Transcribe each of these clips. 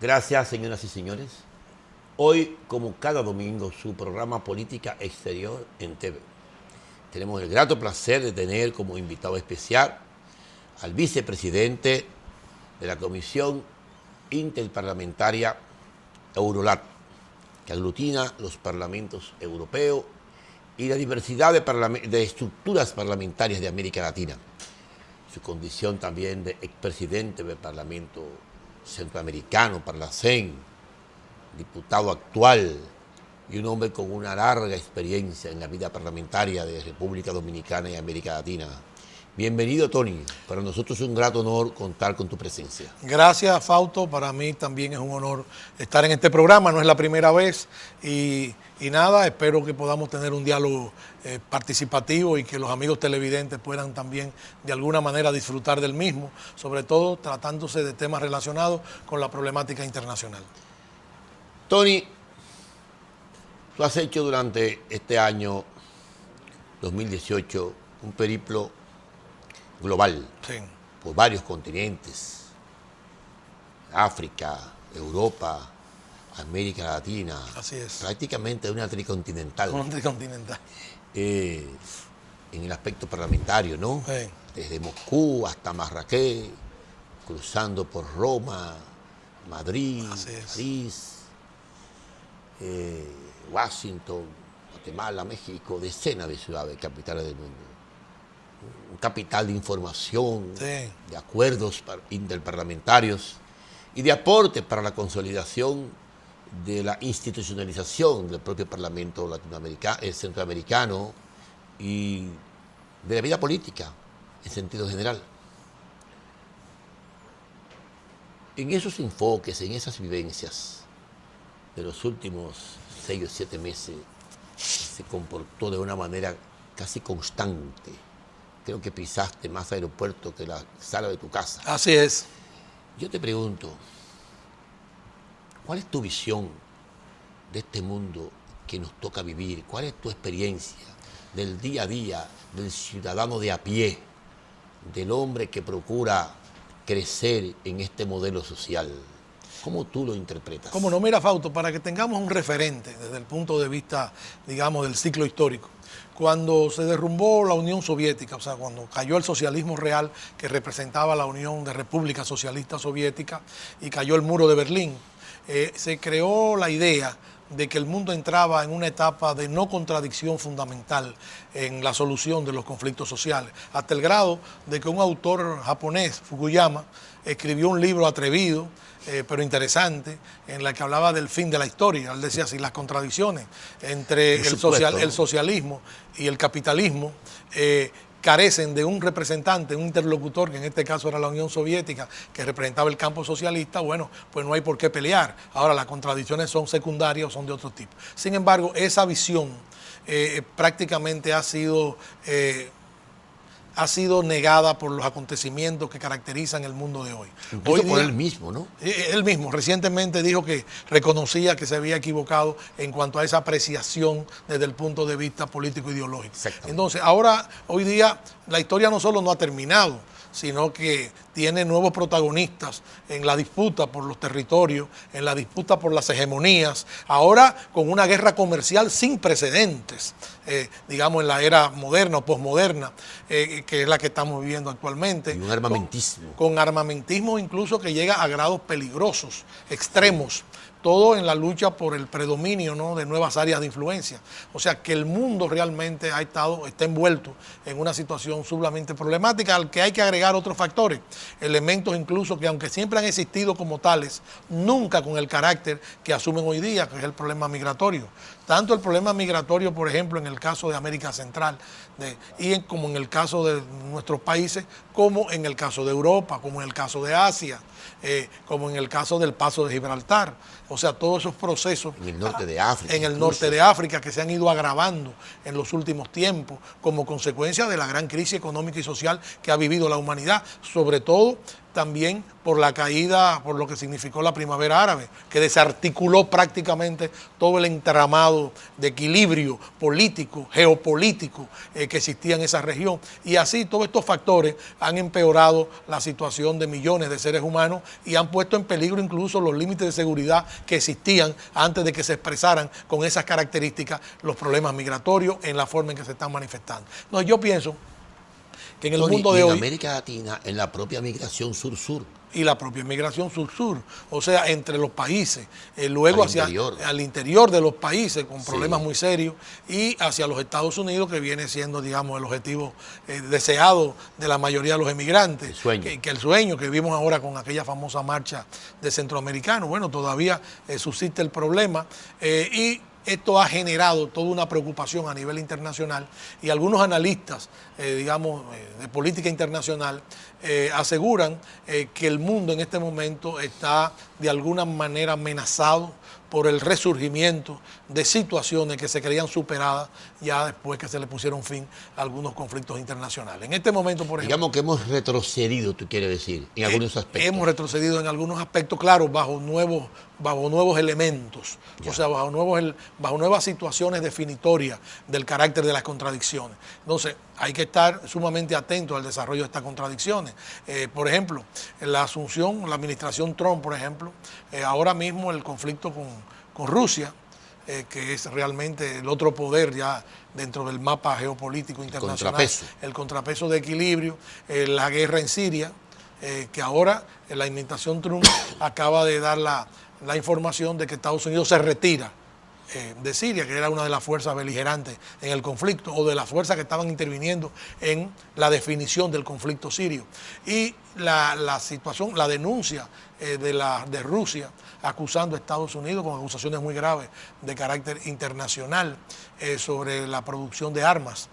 Gracias, señoras y señores. Hoy, como cada domingo, su programa Política Exterior en TV. Tenemos el grato placer de tener como invitado especial al vicepresidente de la Comisión Interparlamentaria Eurolat, que aglutina los parlamentos europeos y la diversidad de estructuras parlamentarias de América Latina. Su condición también de expresidente del Parlamento Centroamericano, Parlacén, diputado actual y un hombre con una larga experiencia en la vida parlamentaria de República Dominicana y América Latina. Bienvenido, Tony. Para nosotros es un grato honor contar con tu presencia. Gracias, Fausto. Para mí también es un honor estar en este programa. No es la primera vez y nada, espero que podamos tener un diálogo participativo y que los amigos televidentes puedan también de alguna manera disfrutar del mismo, sobre todo tratándose de temas relacionados con la problemática internacional. Tony, tú has hecho durante este año 2018 un periplo global, Sí. Por varios continentes: África, Europa, América Latina. Así es. Prácticamente una tricontinental. Continental. En el aspecto parlamentario, ¿no? Sí. Desde Moscú hasta Marrakech, cruzando por Roma, Madrid, Así es. París, Washington, Guatemala, México, decenas de ciudades, capitales del mundo. Un capital de información, Sí. de acuerdos interparlamentarios y de aportes para la consolidación de la institucionalización del propio Parlamento centroamericano y de la vida política en sentido general. En esos enfoques, en esas vivencias de los últimos 6 o 7 meses, se comportó de una manera casi constante. Creo que pisaste más aeropuerto que la sala de tu casa. Así es. Yo te pregunto, ¿cuál es tu visión de este mundo que nos toca vivir? ¿Cuál es tu experiencia del día a día del ciudadano de a pie, del hombre que procura crecer en este modelo social? ¿Cómo tú lo interpretas? Como no, mira, Fausto, para que tengamos un referente desde el punto de vista, digamos, del ciclo histórico. Cuando se derrumbó la Unión Soviética, o sea, cuando cayó el socialismo real que representaba la Unión de Repúblicas Socialistas Soviéticas y cayó el muro de Berlín, se creó la idea de que el mundo entraba en una etapa de no contradicción fundamental en la solución de los conflictos sociales, hasta el grado de que un autor japonés, Fukuyama, escribió un libro atrevido, pero interesante, en la que hablaba del fin de la historia. Él decía así: las contradicciones entre el socialismo y el capitalismo carecen de un representante, un interlocutor, que en este caso era la Unión Soviética, que representaba el campo socialista. Bueno, pues no hay por qué pelear. Ahora, las contradicciones son secundarias o son de otro tipo. Sin embargo, esa visión prácticamente ha sido negada por los acontecimientos que caracterizan el mundo de hoy. Incluso por él mismo, ¿no? Él mismo recientemente dijo que reconocía que se había equivocado en cuanto a esa apreciación desde el punto de vista político-ideológico. Entonces, ahora, hoy día, la historia no solo no ha terminado, sino que tiene nuevos protagonistas en la disputa por los territorios, en la disputa por las hegemonías, ahora con una guerra comercial sin precedentes, digamos en la era moderna o posmoderna, que es la que estamos viviendo actualmente. Y un armamentismo. Con armamentismo incluso que llega a grados peligrosos, extremos. Todo en la lucha por el predominio, ¿no?, de nuevas áreas de influencia. O sea que el mundo realmente está envuelto en una situación sumamente problemática, al que hay que agregar otros factores, elementos incluso que, aunque siempre han existido como tales, nunca con el carácter que asumen hoy día, que es el problema migratorio. Tanto el problema migratorio, por ejemplo, en el caso de América Central, como en el caso de nuestros países, como en el caso de Europa, como en el caso de Asia, como en el caso del Paso de Gibraltar. O sea, todos esos procesos en el norte de África, en el norte de África, que se han ido agravando en los últimos tiempos como consecuencia de la gran crisis económica y social que ha vivido la humanidad, sobre todo también por la caída, por lo que significó la primavera árabe, que desarticuló prácticamente todo el entramado de equilibrio político, geopolítico que existía en esa región. Y así todos estos factores han empeorado la situación de millones de seres humanos y han puesto en peligro incluso los límites de seguridad que existían antes de que se expresaran con esas características los problemas migratorios en la forma en que se están manifestando. No, yo pienso que en el mundo de hoy... En América Latina, en la propia migración sur-sur. Y la propia migración sur-sur, o sea, entre los países, luego al interior de los países con problemas muy serios y hacia los Estados Unidos, que viene siendo, digamos, el objetivo deseado de la mayoría de los emigrantes. El sueño. Que el sueño que vimos ahora con aquella famosa marcha de centroamericanos. Bueno, todavía subsiste el problema y esto ha generado toda una preocupación a nivel internacional y algunos analistas, digamos, de política internacional aseguran que el mundo en este momento está de alguna manera amenazado por el resurgimiento de situaciones que se creían superadas ya después que se le pusieron fin a algunos conflictos internacionales. En este momento, por ejemplo... Digamos que hemos retrocedido, tú quieres decir, en algunos aspectos. Hemos retrocedido en algunos aspectos, claro, bajo nuevos elementos, ya. O sea, bajo nuevas situaciones definitorias del carácter de las contradicciones. Entonces, hay que estar sumamente atentos al desarrollo de estas contradicciones. Por ejemplo, la administración Trump, por ejemplo, ahora mismo el conflicto con Rusia, que es realmente el otro poder ya dentro del mapa geopolítico internacional, el contrapeso de equilibrio, la guerra en Siria, que ahora la administración Trump acaba de dar la información de que Estados Unidos se retira de Siria, que era una de las fuerzas beligerantes en el conflicto o de las fuerzas que estaban interviniendo en la definición del conflicto sirio. Y la situación, la denuncia de Rusia acusando a Estados Unidos con acusaciones muy graves de carácter internacional sobre la producción de armas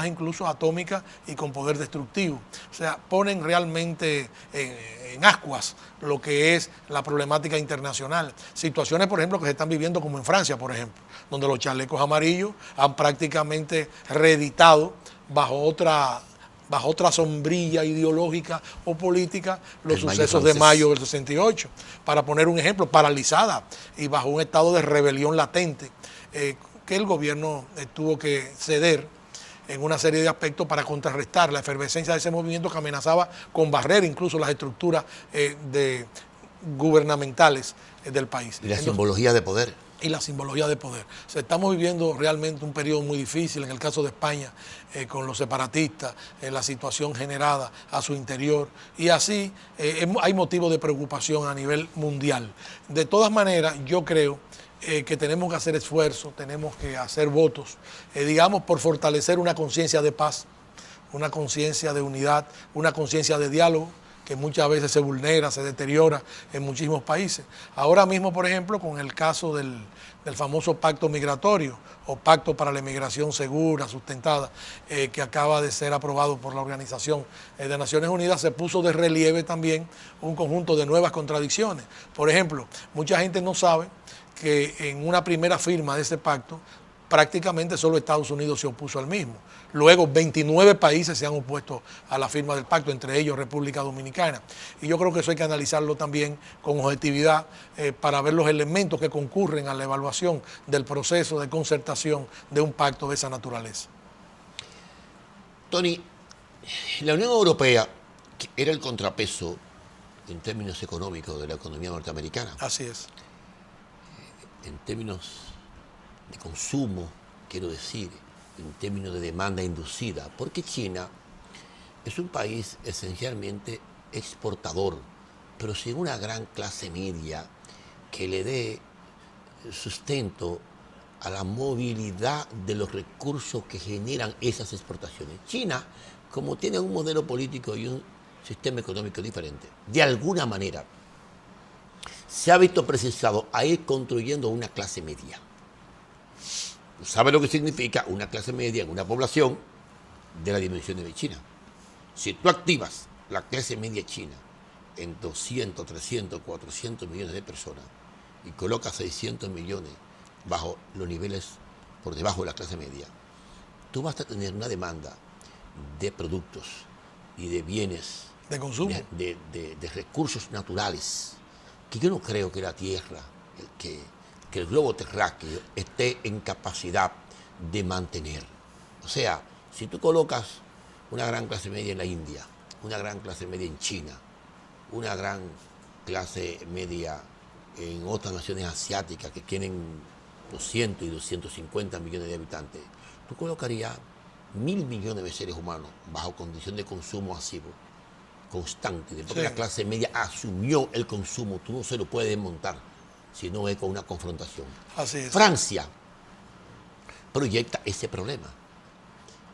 incluso atómicas y con poder destructivo. O sea, ponen realmente en ascuas lo que es la problemática internacional. Situaciones, por ejemplo, que se están viviendo como en Francia, por ejemplo, donde los chalecos amarillos han prácticamente reeditado bajo otra sombrilla ideológica o política los sucesos de mayo del 68. Para poner un ejemplo, paralizada y bajo un estado de rebelión latente que el gobierno tuvo que ceder en una serie de aspectos para contrarrestar la efervescencia de ese movimiento que amenazaba con barrer incluso las estructuras gubernamentales del país. Y la simbología de poder. Y la simbología de poder. O sea, estamos viviendo realmente un periodo muy difícil en el caso de España con los separatistas, la situación generada a su interior y así hay motivo de preocupación a nivel mundial. De todas maneras, yo creo que tenemos que hacer esfuerzos, tenemos que hacer votos, digamos, por fortalecer una conciencia de paz, una conciencia de unidad, una conciencia de diálogo, que muchas veces se vulnera, se deteriora en muchísimos países. Ahora mismo, por ejemplo, con el caso del famoso pacto migratorio o pacto para la inmigración segura, sustentada, que acaba de ser aprobado por la Organización de Naciones Unidas, se puso de relieve también un conjunto de nuevas contradicciones. Por ejemplo, mucha gente no sabe que en una primera firma de ese pacto prácticamente solo Estados Unidos se opuso al mismo. Luego 29 países se han opuesto a la firma del pacto, entre ellos República Dominicana. Y yo creo que eso hay que analizarlo también con objetividad para ver los elementos que concurren a la evaluación del proceso de concertación de un pacto de esa naturaleza. Tony, la Unión Europea, que era el contrapeso en términos económicos de la economía norteamericana. Así es. En términos de consumo, quiero decir, en términos de demanda inducida, porque China es un país esencialmente exportador, pero sin una gran clase media que le dé sustento a la movilidad de los recursos que generan esas exportaciones. China, como tiene un modelo político y un sistema económico diferente, de alguna manera se ha visto precisado a ir construyendo una clase media. ¿Sabe lo que significa una clase media en una población de la dimensión de China? Si tú activas la clase media china en 200, 300, 400 millones de personas y colocas 600 millones bajo los niveles por debajo de la clase media, tú vas a tener una demanda de productos y de bienes de consumo, de recursos naturales, que yo no creo que la Tierra, que el globo terráqueo esté en capacidad de mantener. O sea, si tú colocas una gran clase media en la India, una gran clase media en China, una gran clase media en otras naciones asiáticas que tienen 200 y 250 millones de habitantes, tú colocarías 1.000 millones de seres humanos bajo condición de consumo masivo, constante, porque sí, la clase media asumió el consumo, tú no se lo puedes desmontar, si no es con una confrontación. así es. Francia proyecta ese problema.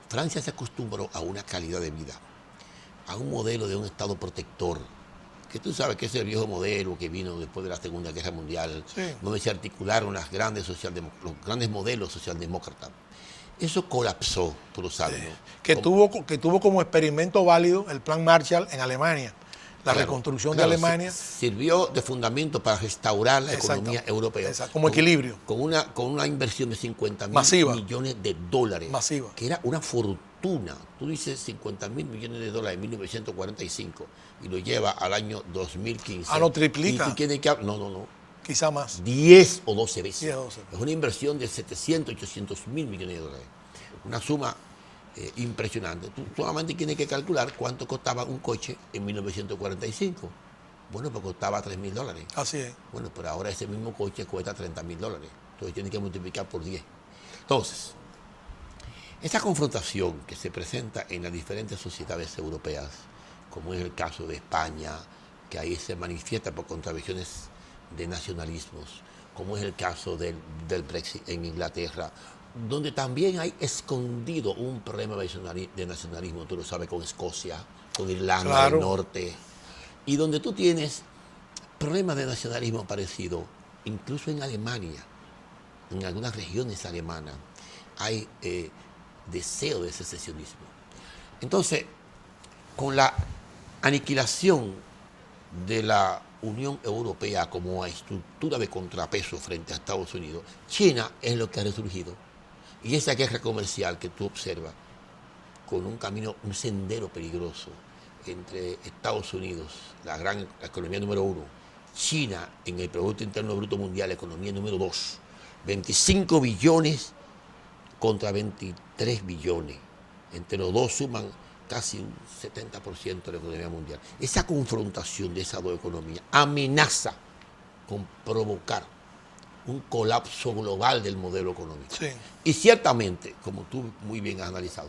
Francia se acostumbró a una calidad de vida, a un modelo de un Estado protector, que tú sabes que es el viejo modelo que vino después de la Segunda Guerra Mundial, Sí. donde se articularon los grandes modelos socialdemócratas. Eso colapsó, tú lo sabes, ¿no? Que tuvo como experimento válido el Plan Marshall en Alemania. La reconstrucción de Alemania. Sirvió de fundamento para restaurar la economía europea. Como equilibrio. Con una inversión de 50.000 Masiva. millones de dólares. Masiva. Que era una fortuna. Tú dices 50.000 millones de dólares en 1945 y lo lleva al año 2015. Ah, lo triplica. Y tú tienes que... No. Quizá más. 10 o 12 veces. 10 o 12. Es una inversión de 700, 800 mil millones de dólares. Una suma impresionante. Tú solamente tienes que calcular cuánto costaba un coche en 1945. Bueno, pues costaba $3.000. Así es. Bueno, pero ahora ese mismo coche cuesta $30.000. Entonces tienes que multiplicar por 10. Entonces, esa confrontación que se presenta en las diferentes sociedades europeas, como es el caso de España, que ahí se manifiesta por contradicciones de nacionalismos, como es el caso del Brexit en Inglaterra, donde también hay escondido un problema de nacionalismo, tú lo sabes, con Escocia, con Irlanda del Norte, y donde tú tienes problemas de nacionalismo parecido, incluso en Alemania, en algunas regiones alemanas, hay deseo de secesionismo. Entonces, con la aniquilación de la Unión Europea como estructura de contrapeso frente a Estados Unidos, China es lo que ha resurgido. Y esa guerra comercial que tú observas, con un camino, un sendero peligroso entre Estados Unidos, la economía número 1, China en el Producto Interno Bruto Mundial, economía número 2, 25 billones contra 23 billones. Entre los dos suman casi un 70% de la economía mundial. Esa confrontación de esas dos economías amenaza con provocar un colapso global del modelo económico. Sí. Y ciertamente, como tú muy bien has analizado,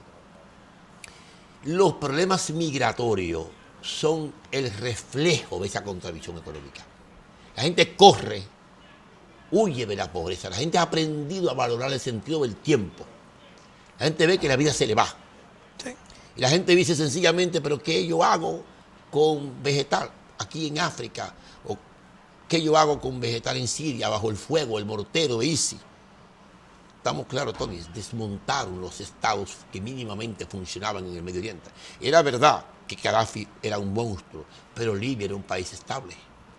los problemas migratorios son el reflejo de esa contradicción económica. La gente corre, huye de la pobreza. La gente ha aprendido a valorar el sentido del tiempo. La gente ve que la vida se le va. Sí. Y la gente dice sencillamente, pero ¿qué yo hago con vegetal aquí en África? ¿O qué yo hago con vegetal en Siria, bajo el fuego, el mortero de ISIS? Estamos claros, Tony, desmontaron los estados que mínimamente funcionaban en el Medio Oriente. Era verdad que Gaddafi era un monstruo, pero Libia era un país estable,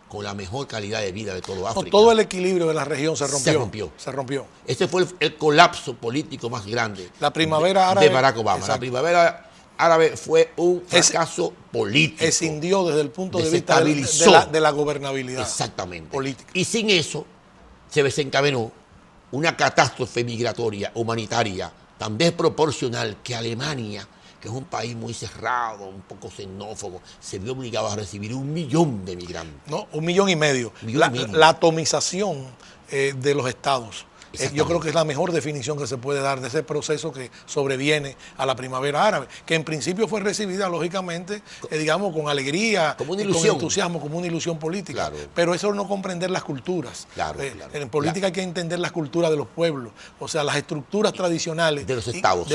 con la mejor calidad de vida de todo África. No, todo el equilibrio de la región se rompió. Se rompió. Ese fue el colapso político más grande. La primavera árabe de Barack Obama. Exacto. La primavera árabe fue un fracaso político. Escindió desde el punto de vista de la gobernabilidad. Exactamente. Política. Y sin eso se desencadenó una catástrofe migratoria, humanitaria, tan desproporcional que Alemania, que es un país muy cerrado, un poco xenófobo, se vio obligado a recibir 1 millón de migrantes. No, 1,5 millones. La atomización de los estados. Yo creo que es la mejor definición que se puede dar de ese proceso que sobreviene a la primavera árabe, que en principio fue recibida, lógicamente, digamos, con alegría, como una con entusiasmo, como una ilusión política. Claro. Pero eso no comprender las culturas. Claro. En política hay que entender las culturas de los pueblos, o sea, las estructuras tradicionales de los estados.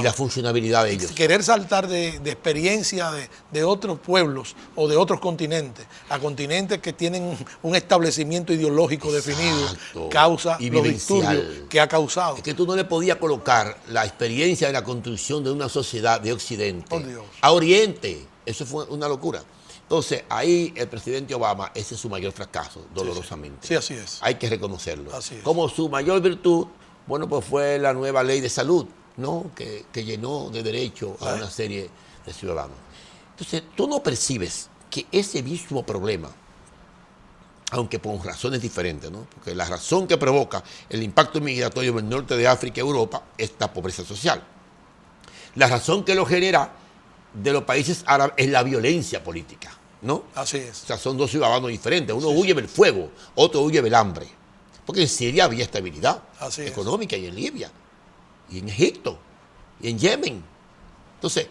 Y la funcionabilidad de ellos. Querer saltar de experiencia de otros pueblos o de otros continentes a continentes que tienen un establecimiento ideológico definido, causa los disturbios que ha causado. Es que tú no le podías colocar la experiencia de la construcción de una sociedad de Occidente a Oriente. Eso fue una locura. Entonces, ahí el presidente Obama, ese es su mayor fracaso, dolorosamente. Sí, así es. Hay que reconocerlo. Así es. Como su mayor virtud, bueno, pues fue la nueva ley de salud, ¿no? Que llenó de derecho a una serie de ciudadanos. Entonces, tú no percibes que ese mismo problema, aunque por razones diferentes, ¿no? Porque la razón que provoca el impacto migratorio en el norte de África y Europa es la pobreza social. La razón que lo genera de los países árabes es la violencia política, ¿no? Así es. O sea, son dos ciudadanos diferentes. Uno huye del fuego, otro huye del hambre. Porque en Siria había estabilidad económica, y en Libia, y en Egipto, y en Yemen. Entonces,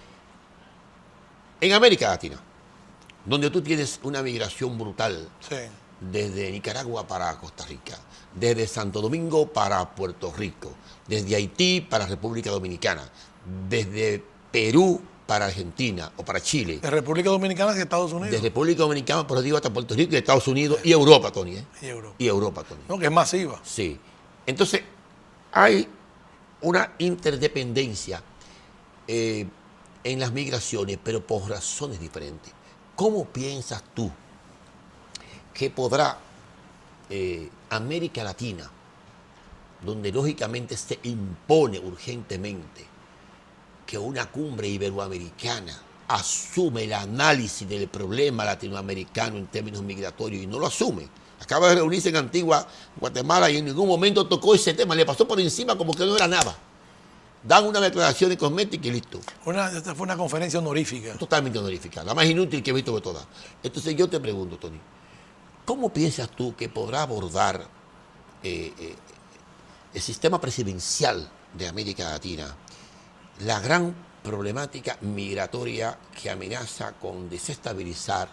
en América Latina, donde tú tienes una migración brutal, desde Nicaragua para Costa Rica, desde Santo Domingo para Puerto Rico, desde Haití para República Dominicana, desde Perú para Argentina o para Chile. De República Dominicana hacia Estados Unidos. De República Dominicana por arriba hasta Puerto Rico y Estados Unidos y Europa, Tony. Y Europa. Tony. No, que es masiva. Sí. Entonces, hay una interdependencia en las migraciones, pero por razones diferentes. ¿Cómo piensas tú que podrá América Latina, donde lógicamente se impone urgentemente que una cumbre iberoamericana asume el análisis del problema latinoamericano en términos migratorios, y no lo asume? Acaba de reunirse en Antigua, Guatemala, y en ningún momento tocó ese tema, le pasó por encima como que no era nada. Dan una declaración de cosmética y listo. Esta fue una conferencia honorífica. Totalmente honorífica, la más inútil que he visto de todas. Entonces yo te pregunto, Tony, ¿cómo piensas tú que podrá abordar el sistema presidencial de América Latina la gran problemática migratoria que amenaza con desestabilizar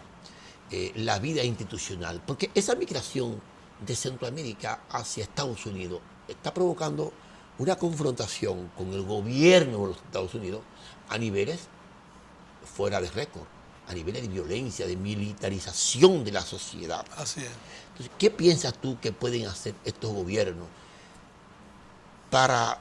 la vida institucional? Porque esa migración de Centroamérica hacia Estados Unidos está provocando una confrontación con el gobierno de los Estados Unidos a niveles fuera de récord, a niveles de violencia, de militarización de la sociedad. Así es. Entonces, ¿qué piensas tú que pueden hacer estos gobiernos para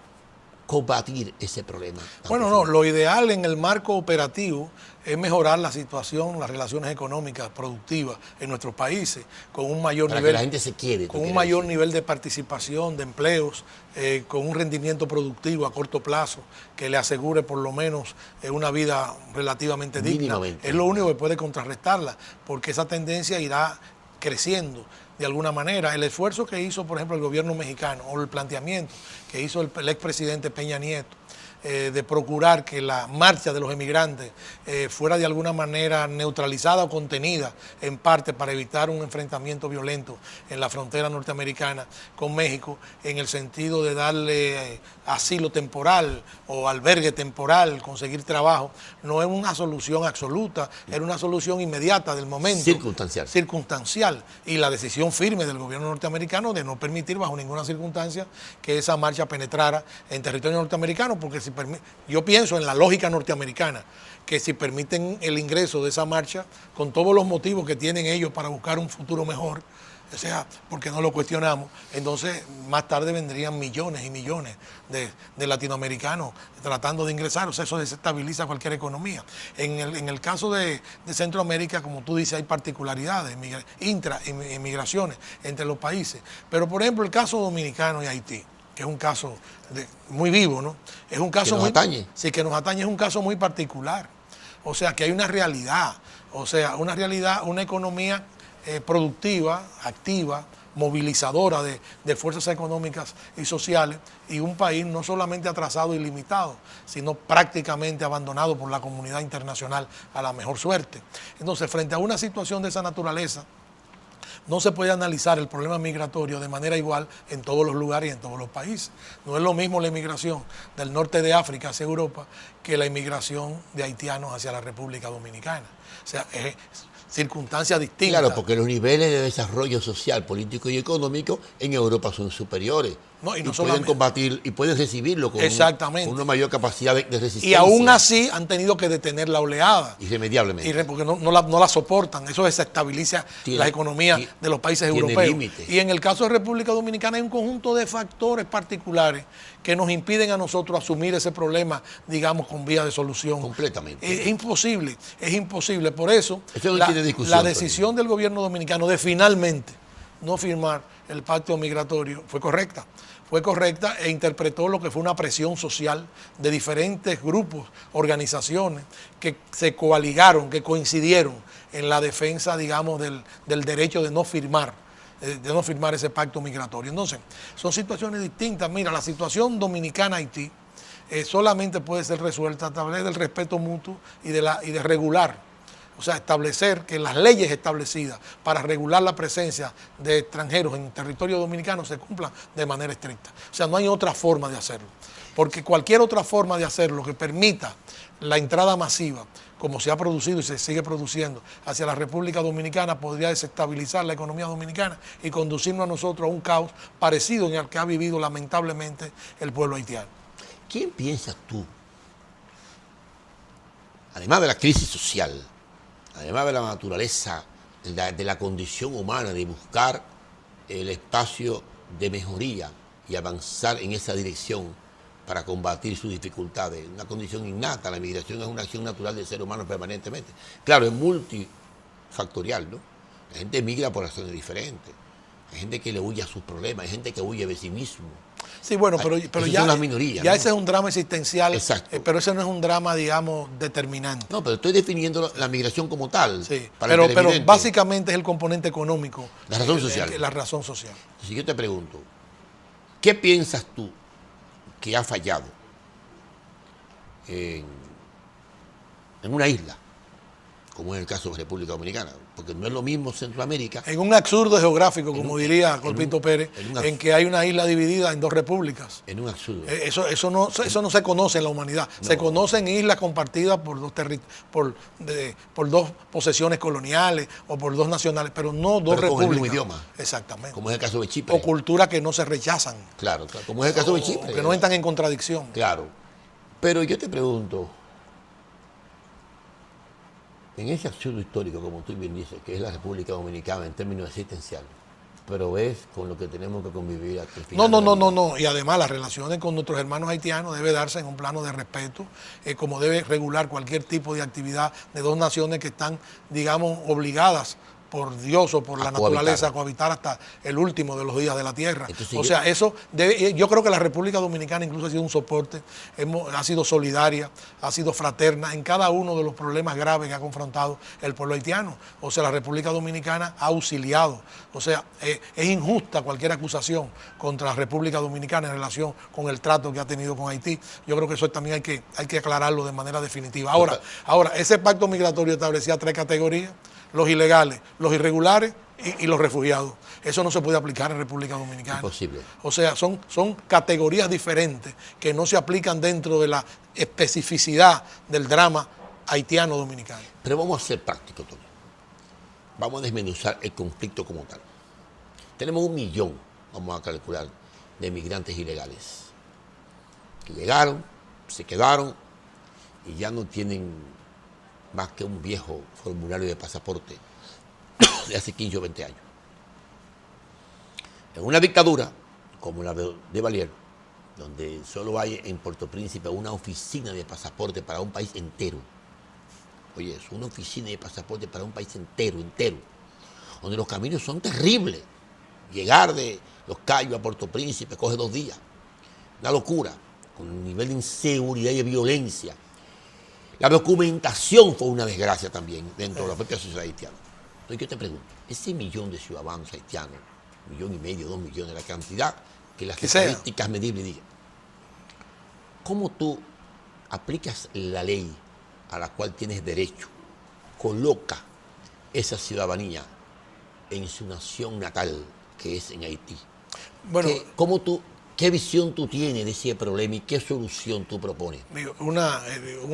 combatir ese problema? Bueno, no, lo ideal en el marco operativo es mejorar la situación, las relaciones económicas productivas en nuestros países, con un mayor para nivel, que la gente se quede, con un mayor nivel de participación, de empleos, con un rendimiento productivo a corto plazo que le asegure por lo menos una vida relativamente digna. Es lo único que puede contrarrestarla, porque esa tendencia irá creciendo de alguna manera. El esfuerzo que hizo, por ejemplo, el gobierno mexicano, o el planteamiento que hizo el expresidente Peña Nieto, de procurar que la marcha de los emigrantes fuera de alguna manera neutralizada o contenida en parte para evitar un enfrentamiento violento en la frontera norteamericana con México, en el sentido de darle asilo temporal o albergue temporal, conseguir trabajo, no es una solución absoluta, era una solución inmediata del momento. Circunstancial. Y la decisión firme del gobierno norteamericano de no permitir bajo ninguna circunstancia que esa marcha penetrara en territorio norteamericano, porque yo pienso en la lógica norteamericana, que si permiten el ingreso de esa marcha, con todos los motivos que tienen ellos para buscar un futuro mejor, o sea, porque no lo cuestionamos, entonces más tarde vendrían millones y millones de latinoamericanos tratando de ingresar, o sea, eso desestabiliza cualquier economía. En el caso de Centroamérica, como tú dices, hay particularidades, inmigraciones entre los países, pero por ejemplo el caso dominicano y Haití, que es un caso muy vivo, ¿no? Es un caso que nos atañe. Sí, que nos atañe, es un caso muy particular. O sea, que hay una realidad, una economía productiva, activa, movilizadora de fuerzas económicas y sociales, y un país no solamente atrasado y limitado, sino prácticamente abandonado por la comunidad internacional a la mejor suerte. Entonces, frente a una situación de esa naturaleza, no se puede analizar el problema migratorio de manera igual en todos los lugares y en todos los países. No es lo mismo la inmigración del norte de África hacia Europa que la inmigración de haitianos hacia la República Dominicana. O sea, es circunstancias distintas. Claro, porque los niveles de desarrollo social, político y económico en Europa son superiores. No, y pueden combatir y pueden recibirlo con una mayor capacidad de resistencia. Y aún así han tenido que detener la oleada. Irremediablemente. Porque no la soportan. Eso desestabiliza la economía de los países europeos. Límite. Y en el caso de República Dominicana hay un conjunto de factores particulares que nos impiden a nosotros asumir ese problema, digamos, con vía de solución. Completamente. Es imposible. Por eso, no tiene discusión, la decisión del gobierno dominicano de finalmente no firmar el pacto migratorio fue correcta, fue correcta e interpretó lo que fue una presión social de diferentes grupos, organizaciones que se coaligaron, que coincidieron en la defensa, digamos, del derecho de no firmar ese pacto migratorio. Entonces, son situaciones distintas. Mira, la situación dominicana-Haití solamente puede ser resuelta a través del respeto mutuo y de regular, o sea, establecer que las leyes establecidas para regular la presencia de extranjeros en territorio dominicano se cumplan de manera estricta. O sea, no hay otra forma de hacerlo, porque cualquier otra forma de hacerlo que permita la entrada masiva, como se ha producido y se sigue produciendo hacia la República Dominicana, podría desestabilizar la economía dominicana y conducirnos a nosotros a un caos parecido en el que ha vivido lamentablemente el pueblo haitiano. ¿Quién piensas tú, además de la crisis social, además de la naturaleza, de la condición humana, de buscar el espacio de mejoría y avanzar en esa dirección para combatir sus dificultades? Una condición innata, la migración es una acción natural del ser humano permanentemente. Claro, es multifactorial, ¿no? La gente migra por razones diferentes. Hay gente que le huye a sus problemas, hay gente que huye de sí mismo. Sí, bueno, pero ya, son las minorías, ya ¿no? Ese es un drama existencial, pero ese no es un drama, digamos, determinante. No, pero estoy definiendo la migración como tal. Sí, pero básicamente es el componente económico. La razón social. La razón social. Si yo te pregunto, ¿qué piensas tú que ha fallado en una isla, como es el caso de República Dominicana? Porque no es lo mismo Centroamérica. En un absurdo geográfico, como diría Colpito Pérez, en que hay una isla dividida en dos repúblicas. En un absurdo. Eso no se conoce en la humanidad. No. Se conocen islas compartidas por dos posesiones coloniales o por dos nacionales, pero no dos repúblicas. Con el mismo idioma. Exactamente. Como es el caso de Chipre. O culturas que no se rechazan. Claro, como es el caso de Chipre. Que no entran en contradicción. Claro. Pero yo te pregunto, en ese absurdo histórico, como tú bien dices, que es la República Dominicana en términos existenciales, pero ves con lo que tenemos que convivir hasta el final. No. Y además las relaciones con nuestros hermanos haitianos debe darse en un plano de respeto, como debe regular cualquier tipo de actividad de dos naciones que están, digamos, obligadas por Dios o por la naturaleza a cohabitar hasta el último de los días de la tierra. Entonces, o sea, yo creo que la República Dominicana incluso ha sido un soporte, ha sido solidaria, ha sido fraterna en cada uno de los problemas graves que ha confrontado el pueblo haitiano. O sea, la República Dominicana ha auxiliado. O sea, es injusta cualquier acusación contra la República Dominicana en relación con el trato que ha tenido con Haití. Yo creo que eso también hay que aclararlo de manera definitiva. Ahora, ese pacto migratorio establecía 3 categorías: los ilegales, los irregulares y los refugiados. Eso no se puede aplicar en República Dominicana. Imposible. O sea, son categorías diferentes que no se aplican dentro de la especificidad del drama haitiano-dominicano. Pero vamos a ser prácticos, Tony. Vamos a desmenuzar el conflicto como tal. Tenemos 1 millón, vamos a calcular, de migrantes ilegales que llegaron, se quedaron y ya no tienen más que un viejo formulario de pasaporte de hace 15 o 20 años. En una dictadura como la de Valier, donde solo hay en Puerto Príncipe una oficina de pasaporte para un país entero. Oye, es una oficina de pasaporte para un país entero, donde los caminos son terribles. Llegar de Los Cayos a Puerto Príncipe coge 2 días. Una locura, con un nivel de inseguridad y de violencia. La documentación fue una desgracia también dentro de la propia sociedad haitiana. Entonces yo te pregunto, ese 1 millón de ciudadanos haitianos, 1,5 millones, 2 millones, la cantidad que las estadísticas medibles digan, ¿cómo tú aplicas la ley a la cual tienes derecho, coloca esa ciudadanía en su nación natal, que es en Haití? Bueno, ¿qué visión tú tienes de ese problema y qué solución tú propones? Una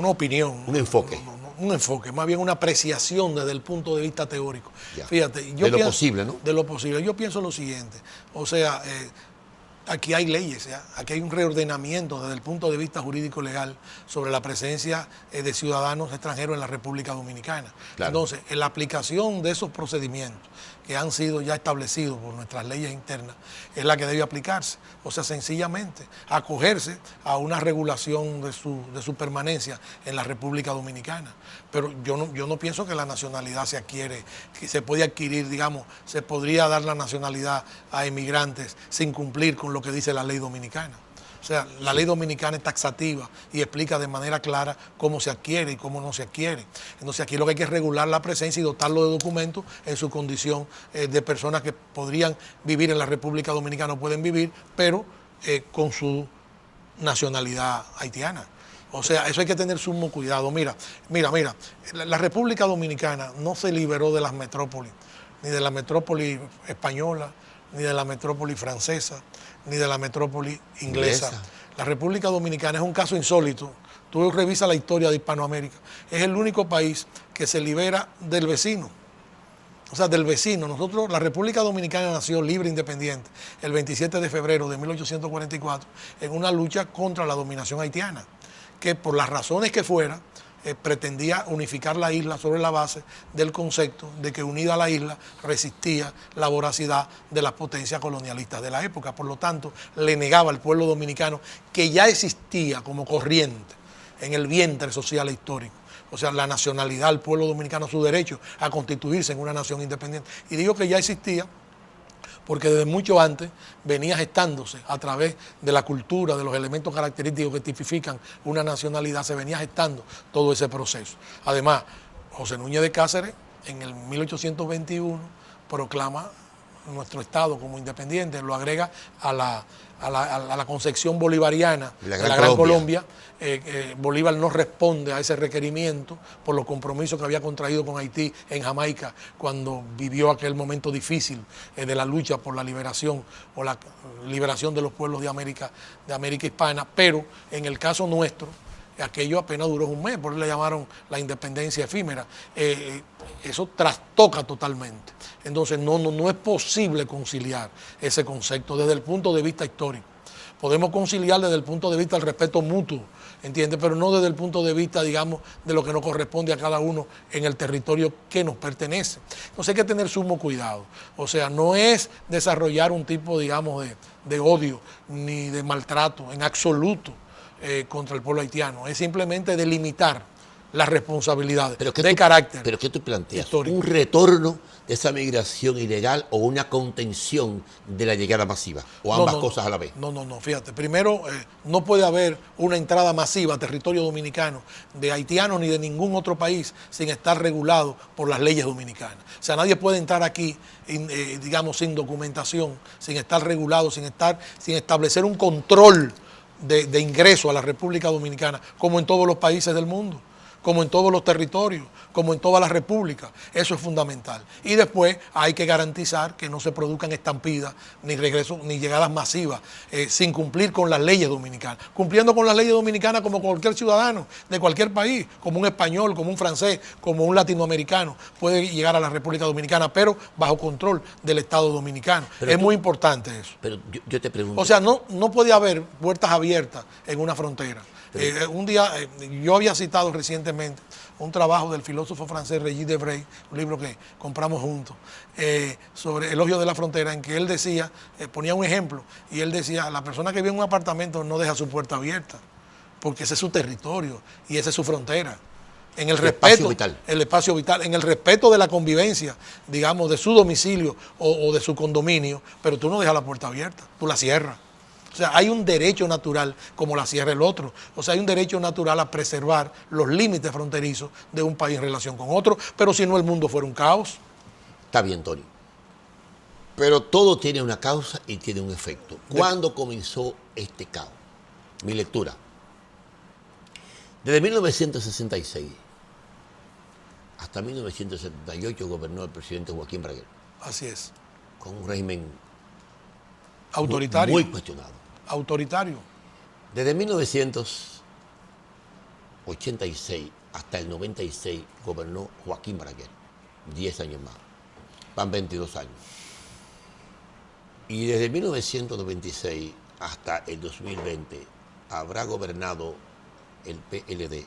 opinión. Un enfoque. Un enfoque, más bien una apreciación desde el punto de vista teórico. Ya. Fíjate, lo posible, ¿no? De lo posible. Yo pienso lo siguiente, o sea, aquí hay leyes, aquí hay un reordenamiento desde el punto de vista jurídico legal sobre la presencia de ciudadanos extranjeros en la República Dominicana. Claro. Entonces, en la aplicación de esos procedimientos que han sido ya establecidos por nuestras leyes internas es la que debe aplicarse. O sea, sencillamente acogerse a una regulación de su permanencia en la República Dominicana. Pero yo no pienso que la nacionalidad se adquiere, que se puede adquirir, digamos, se podría dar la nacionalidad a inmigrantes sin cumplir con lo que dice la ley dominicana. O sea, la ley dominicana es taxativa y explica de manera clara cómo se adquiere y cómo no se adquiere. Entonces aquí lo que hay que es regular la presencia y dotarlo de documentos en su condición de personas que podrían vivir en la República Dominicana o pueden vivir, pero con su nacionalidad haitiana. O sea, eso hay que tener sumo cuidado. Mira, la República Dominicana no se liberó de las metrópolis, ni de la metrópoli española, ni de la metrópoli francesa, ni de la metrópoli inglesa. La República Dominicana es un caso insólito. Tú revisas la historia de Hispanoamérica. Es el único país que se libera del vecino. O sea, del vecino. Nosotros, la República Dominicana nació libre e independiente el 27 de febrero de 1844 en una lucha contra la dominación haitiana, que por las razones que fuera, pretendía unificar la isla sobre la base del concepto de que unida a la isla resistía la voracidad de las potencias colonialistas de la época. Por lo tanto, le negaba al pueblo dominicano, que ya existía como corriente en el vientre social e histórico, o sea, la nacionalidad, el pueblo dominicano, su derecho a constituirse en una nación independiente. Y digo que ya existía porque desde mucho antes venía gestándose a través de la cultura, de los elementos característicos que tipifican una nacionalidad, se venía gestando todo ese proceso. Además, José Núñez de Cáceres en el 1821 proclama nuestro Estado como independiente, lo agrega a la concepción bolivariana de la Gran Colombia. Bolívar no responde a ese requerimiento por los compromisos que había contraído con Haití en Jamaica cuando vivió aquel momento difícil de la lucha por la liberación o la liberación de los pueblos de América hispana, pero en el caso nuestro, aquello apenas duró un mes, por eso le llamaron la independencia efímera. Eso trastoca totalmente. Entonces no es posible conciliar ese concepto desde el punto de vista histórico. Podemos conciliar desde el punto de vista del respeto mutuo, ¿entiendes? Pero no desde el punto de vista, digamos, de lo que nos corresponde a cada uno en el territorio que nos pertenece. Entonces hay que tener sumo cuidado. O sea, no es desarrollar un tipo, digamos, de odio ni de maltrato en absoluto contra el pueblo haitiano. Es simplemente delimitar las responsabilidades de carácter. ¿Pero qué tú planteas? Histórico. ¿Un retorno de esa migración ilegal o una contención de la llegada masiva? ¿O ambas cosas a la vez? No, fíjate. Primero, no puede haber una entrada masiva a territorio dominicano de haitianos ni de ningún otro país sin estar regulado por las leyes dominicanas. O sea, nadie puede entrar aquí, digamos, sin documentación, sin estar regulado, sin establecer un control de ingreso a la República Dominicana, como en todos los países del mundo, como en todos los territorios, como en todas las repúblicas. Eso es fundamental. Y después hay que garantizar que no se produzcan estampidas, ni regresos, ni llegadas masivas, sin cumplir con las leyes dominicanas. Cumpliendo con las leyes dominicanas como cualquier ciudadano de cualquier país, como un español, como un francés, como un latinoamericano, puede llegar a la República Dominicana, pero bajo control del Estado dominicano. Pero es muy importante eso. Pero yo te pregunto. O sea, no puede haber puertas abiertas en una frontera. Un día, yo había citado recientemente un trabajo del filósofo francés Regis Debray, un libro que compramos juntos, sobre elogio de la frontera, en que él decía, ponía un ejemplo, y él decía, la persona que vive en un apartamento no deja su puerta abierta, porque ese es su territorio y esa es su frontera. En el respeto, el espacio vital, en el respeto de la convivencia, digamos, de su domicilio o de su condominio, pero tú no dejas la puerta abierta, tú la cierras. O sea, hay un derecho natural, como la cierra el otro. O sea, hay un derecho natural a preservar los límites fronterizos de un país en relación con otro, pero si no el mundo fuera un caos. Está bien, Tony. Pero todo tiene una causa y tiene un efecto. ¿Cuándo comenzó este caos? Mi lectura. Desde 1966 hasta 1978 gobernó el presidente Joaquín Balaguer. Así es. Con un régimen autoritario. Muy cuestionado. Autoritario. Desde 1986 hasta el 96 gobernó Joaquín Balaguer. 10 años más. Van 22 años. Y desde 1996 hasta el 2020 habrá gobernado el PLD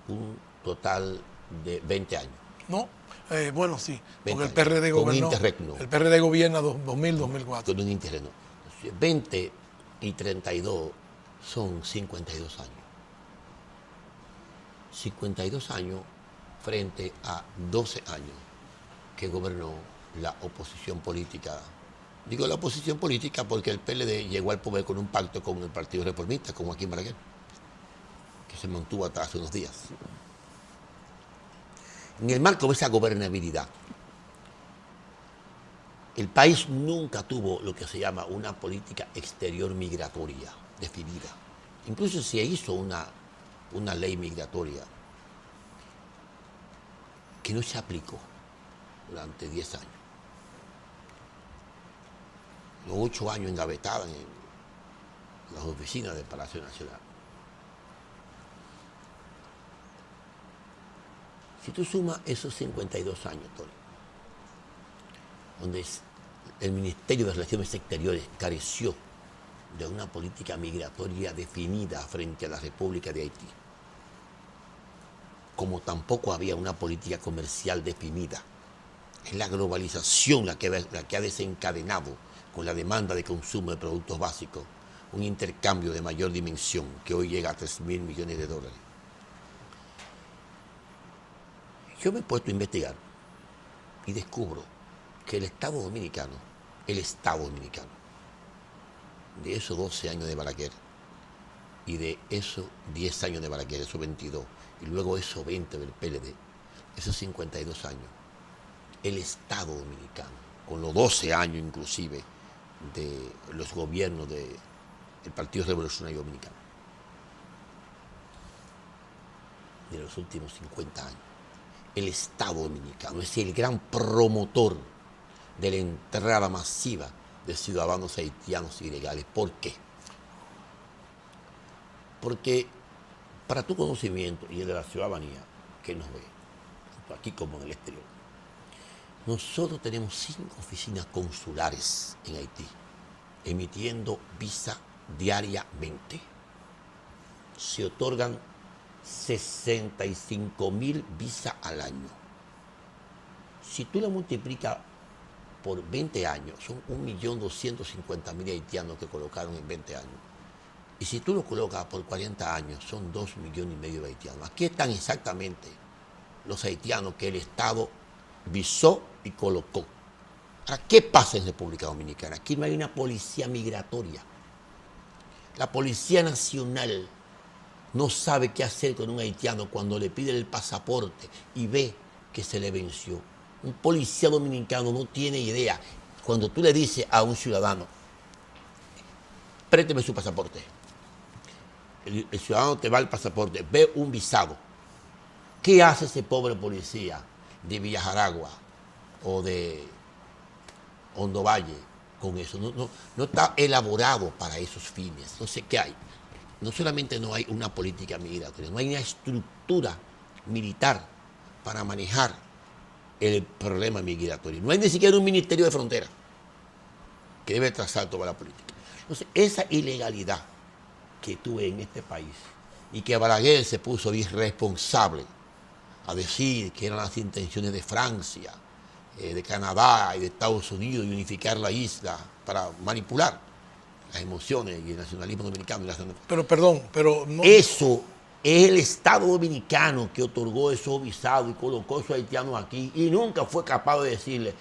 un total de 20 años. No, bueno, sí, porque el años, PRD gobernó. El PRD gobierna 2000-2004. Con un interregno. 20 y 32 son 52 años. 52 años frente a 12 años que gobernó la oposición política Digo la oposición política porque el PLD llegó al poder con un pacto con el Partido Reformista, con Joaquín Balaguer, que se mantuvo hasta hace unos días. En el marco de esa gobernabilidad, el país nunca tuvo lo que se llama una política exterior migratoria definida. Incluso se hizo una ley migratoria que no se aplicó durante 10 años. Los 8 años engavetaban en las oficinas del Palacio Nacional. Si tú sumas esos 52 años, Tony, donde el Ministerio de Relaciones Exteriores careció de una política migratoria definida frente a la República de Haití, como tampoco había una política comercial definida. Es la globalización la que ha desencadenado con la demanda de consumo de productos básicos un intercambio de mayor dimensión que hoy llega a $3.000 millones. Yo me he puesto a investigar y descubro que el Estado Dominicano, de esos 12 años de Balaguer y de esos 10 años de Balaguer, esos 22, y luego esos 20 del PLD, esos 52 años, el Estado Dominicano, con los 12 años inclusive de los gobiernos del Partido Revolucionario Dominicano, de los últimos 50 años, el Estado Dominicano es el gran promotor de la entrada masiva de ciudadanos haitianos ilegales. ¿Por qué? Porque, para tu conocimiento y el de la ciudadanía que nos ve, tanto aquí como en el exterior, nosotros tenemos 5 oficinas consulares en Haití, emitiendo visa diariamente. Se otorgan 65.000 visas al año. Si tú lo multiplicas por 20 años, son 1.250.000 haitianos que colocaron en 20 años. Y si tú lo colocas por 40 años, son 2,5 millones de haitianos. Aquí están exactamente los haitianos que el Estado visó y colocó. Ahora, ¿qué pasa en República Dominicana? Aquí no hay una policía migratoria. La Policía Nacional no sabe qué hacer con un haitiano cuando le pide el pasaporte y ve que se le venció. Un policía dominicano no tiene idea. Cuando tú le dices a un ciudadano, présteme su pasaporte, el ciudadano te va el pasaporte, ve un visado. ¿Qué hace ese pobre policía de Villa Jaragua o de Hondo Valle con eso? No está elaborado para esos fines. No sé qué hay. No solamente no hay una política migratoria, no hay una estructura militar para manejar el problema migratorio. No hay ni siquiera un ministerio de frontera que debe trazar toda la política. Entonces, esa ilegalidad que tuve en este país y que Balaguer se puso irresponsable a decir que eran las intenciones de Francia, de Canadá y de Estados Unidos de unificar la isla para manipular las emociones y el nacionalismo dominicano. Pero perdón, pero no. Eso es el Estado Dominicano que otorgó esos visados y colocó a esos haitianos aquí y nunca fue capaz de decirle,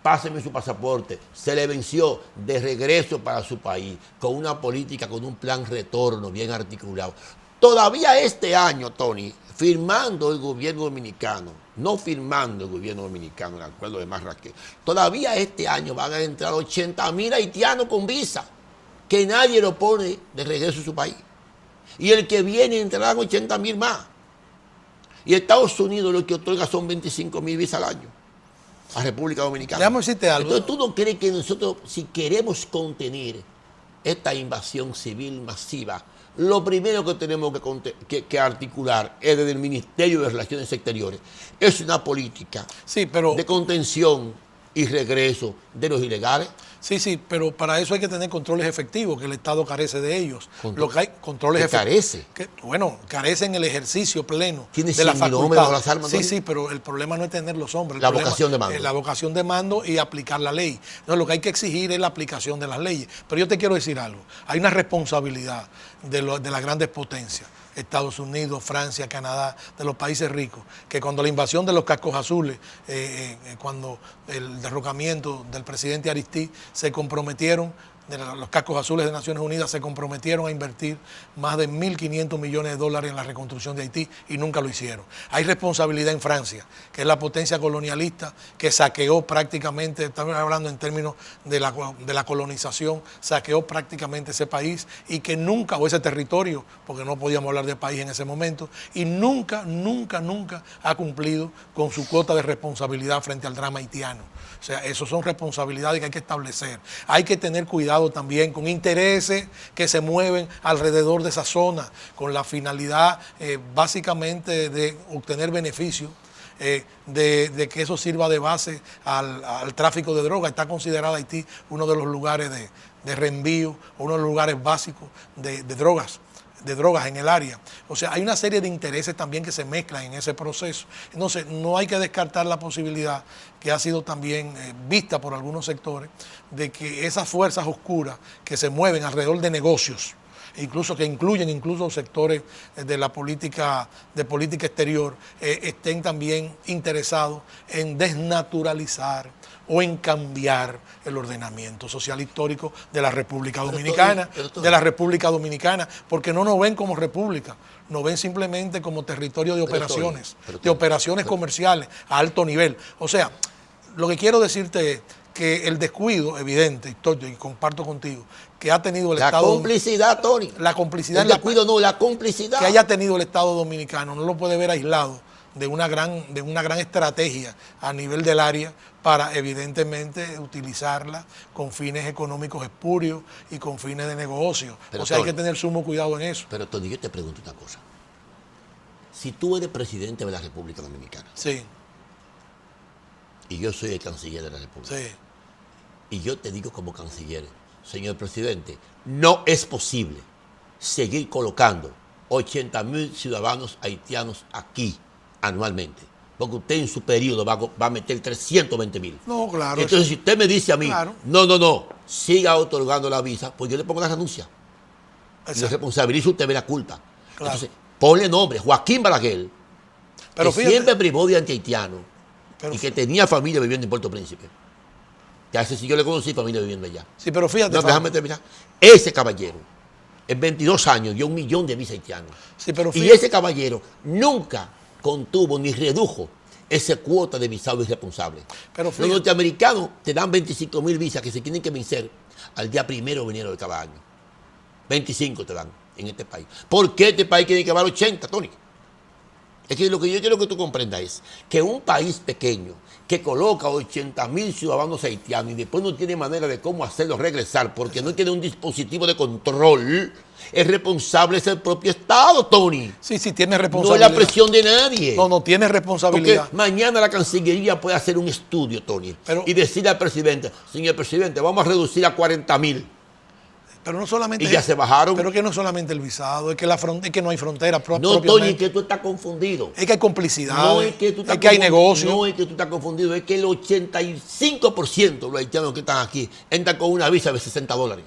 páseme su pasaporte, se le venció, de regreso para su país, con una política, con un plan retorno bien articulado. Todavía este año, Tony, firmando el gobierno dominicano, no firmando el gobierno dominicano el acuerdo de Marrakech, todavía este año van a entrar 80.000 haitianos con visa, que nadie lo pone de regreso a su país. Y el que viene entrarán 80.000 más. Y Estados Unidos lo que otorga son 25.000 visas al año a República Dominicana. Déjame decirte algo. Entonces, ¿tú no crees que nosotros, si queremos contener esta invasión civil masiva, lo primero que tenemos que articular es desde el Ministerio de Relaciones Exteriores? Es una política de contención y regreso de los ilegales. Sí, pero para eso hay que tener controles efectivos, que el Estado carece de ellos. Lo que hay controles efectivos. Carece. Carece en el ejercicio pleno de la facultad. Las armas, sí, pero el problema no es tener los hombres. La vocación de mando. La vocación de mando y aplicar la ley. Entonces, lo que hay que exigir es la aplicación de las leyes. Pero yo te quiero decir algo. Hay una responsabilidad de las grandes potencias. Estados Unidos, Francia, Canadá, de los países ricos, que cuando la invasión de los cascos azules, cuando el derrocamiento del presidente Aristide, se comprometieron, de los cascos azules de Naciones Unidas se comprometieron a invertir más de 1.500 millones de dólares en la reconstrucción de Haití y nunca lo hicieron. Hay responsabilidad en Francia, que es la potencia colonialista que saqueó prácticamente, estamos hablando en términos de la colonización, saqueó prácticamente ese país y que nunca, o ese territorio, porque no podíamos hablar de país en ese momento, y nunca ha cumplido con su cuota de responsabilidad frente al drama haitiano. O sea, eso son responsabilidades que hay que establecer. Hay que tener cuidado también con intereses que se mueven alrededor de esa zona, con la finalidad básicamente de obtener beneficios, de que eso sirva de base al tráfico de drogas. Está considerado Haití uno de los lugares de reenvío, uno de los lugares básicos de drogas en el área. O sea, hay una serie de intereses también que se mezclan en ese proceso. Entonces, no hay que descartar la posibilidad, que ha sido también vista por algunos sectores, de que esas fuerzas oscuras que se mueven alrededor de negocios, incluso que incluyen incluso sectores de la política exterior, estén también interesados en desnaturalizar o en cambiar el ordenamiento social histórico de la República Dominicana, porque no nos ven como república, nos ven simplemente como territorio de operaciones, comerciales a alto nivel. O sea, lo que quiero decirte es que el descuido evidente, histórico, y comparto contigo, que ha tenido el Estado... La complicidad, Tony. La complicidad... El descuido no, la complicidad. Que haya tenido el Estado dominicano, no lo puede ver aislado de una gran estrategia a nivel del área para evidentemente utilizarla con fines económicos espurios y con fines de negocio. Pero, o sea, Tony, hay que tener sumo cuidado en eso. Pero Tony, yo te pregunto una cosa. Si tú eres presidente de la República Dominicana, sí, y yo soy el canciller de la República, sí, y yo te digo como canciller, señor presidente, no es posible seguir colocando 80.000 ciudadanos haitianos aquí anualmente, porque usted en su periodo va a meter 320.000. No, claro. Entonces, si usted me dice a mí, claro, no, siga otorgando la visa, pues yo le pongo la renuncia. Y le responsabilizo, usted ve la culpa. Claro. Entonces, ponle nombre, Joaquín Balaguer, pero que siempre privó de antihaitiano y que tenía familia viviendo en Puerto Príncipe. Que a ese sí yo le conocí familia viviendo allá. Sí, pero fíjate. No, déjame terminar. Ese caballero, en 22 años, dio 1 millón de visas haitianos. Sí, pero y ese caballero nunca contuvo ni redujo esa cuota de visado irresponsable. Pero los norteamericanos te dan 25.000 visas que se tienen que vencer al día 1 de enero de cada año. 25 te dan en este país. ¿Por qué este país tiene que llevar 80, Tony? Es que lo que yo quiero que tú comprendas es que un país pequeño que coloca 80.000 ciudadanos haitianos y después no tiene manera de cómo hacerlos regresar porque no tiene un dispositivo de control, el responsable es el propio Estado, Tony. Sí, tiene responsabilidad. No es la presión de nadie. No tiene responsabilidad. Porque mañana la Cancillería puede hacer un estudio, Tony, y decirle al presidente, señor presidente, vamos a reducir a 40.000. Pero no solamente... Y ya se bajaron. Pero que no solamente el visado, es que no hay frontera. No, Tony, es que tú estás confundido. Es que hay complicidad. No es que tú estás que hay negocio. No es que tú estás confundido, es que el 85% de los haitianos que están aquí entran con una visa de $60.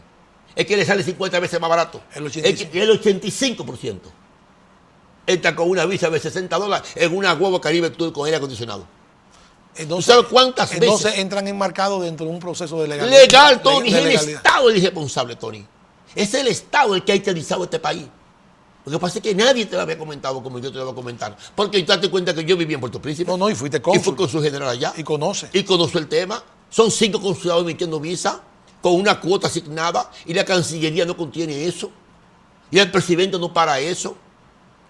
Es que le sale 50 veces más barato. El 85% entra con una visa de $60 en una Guagua Caribe Tour con aire acondicionado. Entonces, ¿tú sabes cuántas veces? Entonces entran enmarcados dentro de un proceso de legalidad. Legal, Tony. Es el Estado el irresponsable, Tony. Es el Estado el que ha haitianizado este país. Lo que pasa es que nadie te lo había comentado como yo te lo voy a comentar. Porque tú te cuenta que yo viví en Puerto Príncipe. Y fuiste cónsul. Y fui con su general allá. Y conoce. Y conozco el tema. Son 5 consulados emitiendo visa con una cuota asignada. Y la Cancillería no contiene eso. Y el presidente no para eso.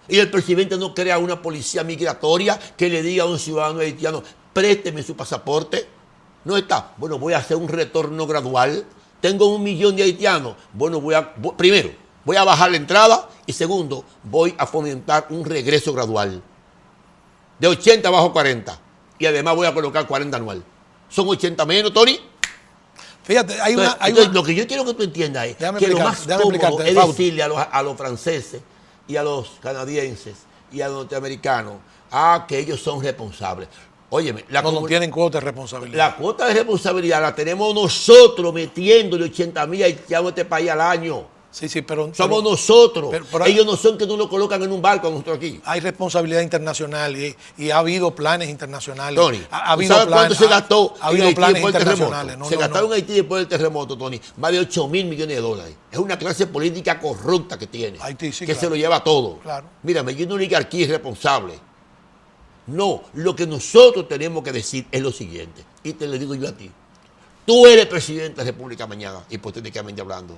Y el presidente no crea una policía migratoria que le diga a un ciudadano haitiano, présteme su pasaporte. No está. Bueno, voy a hacer un retorno gradual. Tengo 1 millón de haitianos. Bueno, primero, voy a bajar la entrada y segundo, voy a fomentar un regreso gradual. De 80 bajo 40. Y además voy a colocar 40 anual. ¿Son 80 menos, Tony? Fíjate, lo que yo quiero que tú entiendas es que lo más cómodo es decirle a los franceses y a los canadienses y a los norteamericanos que ellos son responsables. Óyeme, no tienen cuota de responsabilidad. La cuota de responsabilidad la tenemos nosotros metiéndole 80.000 haitianos a este país al año. Sí, pero... Somos nosotros. Pero ellos no son que no lo colocan en un barco a nosotros aquí. Hay responsabilidad internacional y ha habido planes internacionales. Tony, ha habido ¿sabes cuánto se gastó ha en habido Haití planes después del internacionales. terremoto? Se gastaron en Haití después del terremoto, Tony, más de 8.000 millones de dólares. Es una clase política corrupta que tiene, Haití, sí, que claro. se lo lleva todo. Claro. Mírame, yo no oligarquía irresponsable. No, lo que nosotros tenemos que decir es lo siguiente, y te lo digo yo a ti. Tú eres presidente de la República mañana, hipotéticamente hablando,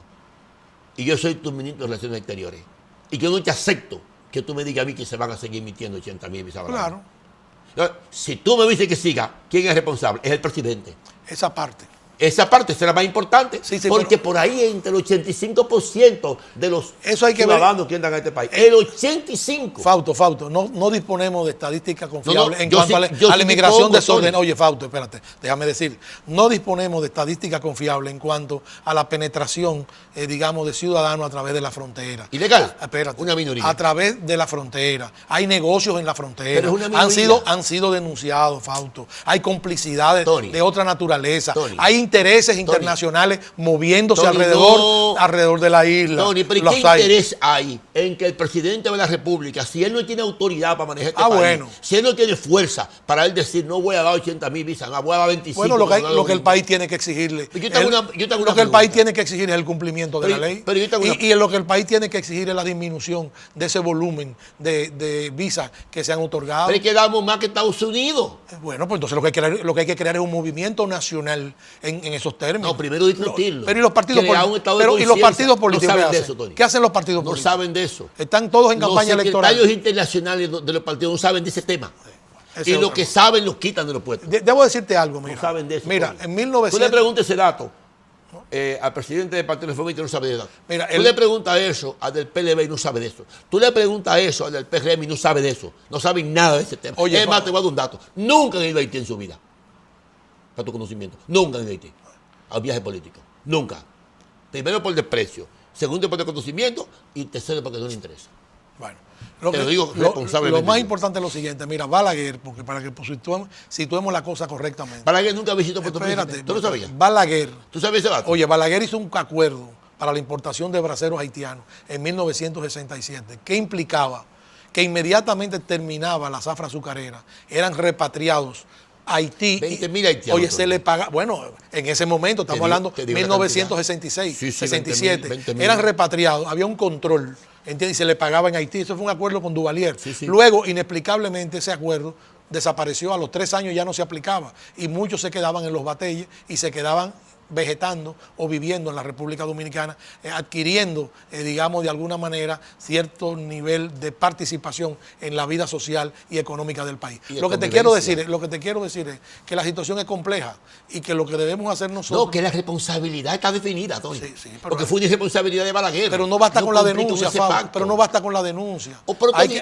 y yo soy tu ministro de Relaciones Exteriores. Y yo no te acepto que tú me digas a mí que se van a seguir emitiendo 80.000 visas. Claro. Si tú me dices que siga, ¿quién es responsable? Es el presidente. Esa parte. Esa parte será más importante, Sí, porque por ahí entre el 85% de los ciudadanos que entran a este país, el 85%. Fausto, no disponemos de estadísticas confiables en cuanto a la inmigración desordenada. Oye, Fausto, espérate, déjame decir, no disponemos de estadísticas confiables en cuanto a la penetración, digamos, de ciudadanos a través de la frontera. ¿Ilegal? Espérate, una minoría. A través de la frontera. Hay negocios en la frontera. Pero es una minoría. Han sido denunciados, Fausto. Hay complicidades de otra naturaleza. Tony, hay intereses internacionales moviéndose Tony, alrededor de la isla. Tony, pero ¿qué interés hay en que el presidente de la República, si él no tiene autoridad para manejar este país, si él no tiene fuerza para él decir no voy a dar 80.000 visas, no voy a dar 25? Bueno, lo que el país tiene que exigirle. Lo que el país tiene que exigir es el cumplimiento de la ley. Y lo que el país tiene que exigir es la disminución de ese volumen de visas que se han otorgado. Pero es que damos más que Estados Unidos. Bueno, pues entonces lo que hay que crear es un movimiento nacional en esos términos. No, primero discutirlo. Pero y los partidos políticos, no saben de eso, Tony. ¿Qué hacen los partidos políticos? No saben de eso. Están todos en campaña electoral. Los secretarios internacionales de los partidos no saben de ese tema. Y lo que saben los quitan de los puestos. Debo decirte algo, mira. No saben de eso. Mira, en 1900... Tú le preguntas ese dato al presidente del Partido Reformista y no sabe de eso. Mira, tú le preguntas eso al del PLB y no sabe de eso. Tú le preguntas eso al del PRM y no sabe de eso. No saben nada de ese tema. Oye, es más, te voy a dar un dato. Nunca han ido a Haití en su vida. Para tu conocimiento. Nunca han ido a Haití. A viaje político. Nunca. Primero por desprecio. Segundo por desconocimiento. Y tercero porque no le interesa. Bueno. Lo más importante es lo siguiente. Mira, Balaguer, porque para que situemos la cosa correctamente. Balaguer nunca visitó Puerto Rico. ¿Tú lo sabías? Balaguer. ¿Tú sabes ese dato? Oye, Balaguer hizo un acuerdo para la importación de braceros haitianos en 1967, que implicaba que inmediatamente terminaba la zafra azucarera, eran repatriados a Haití. 20.000 haitianos. Oye, se le paga, bueno, en ese momento, estamos hablando de 1966, sí, 67, 20.000. Eran repatriados, había un control, ¿entiendes? Y se le pagaba en Haití. Eso fue un acuerdo con Duvalier. Sí. Luego, inexplicablemente, ese acuerdo desapareció, a los 3 años ya no se aplicaba y muchos se quedaban en los batalles y se quedaban vegetando o viviendo en la República Dominicana, adquiriendo, digamos, de alguna manera, cierto nivel de participación en la vida social y económica del país. Lo que te quiero decir es que la situación es compleja y que lo que debemos hacer nosotros... No, que la responsabilidad está definida, Tony. Sí, porque fue una irresponsabilidad de Balaguer. Pero no basta con la denuncia, Fausto. Pero no basta con la denuncia.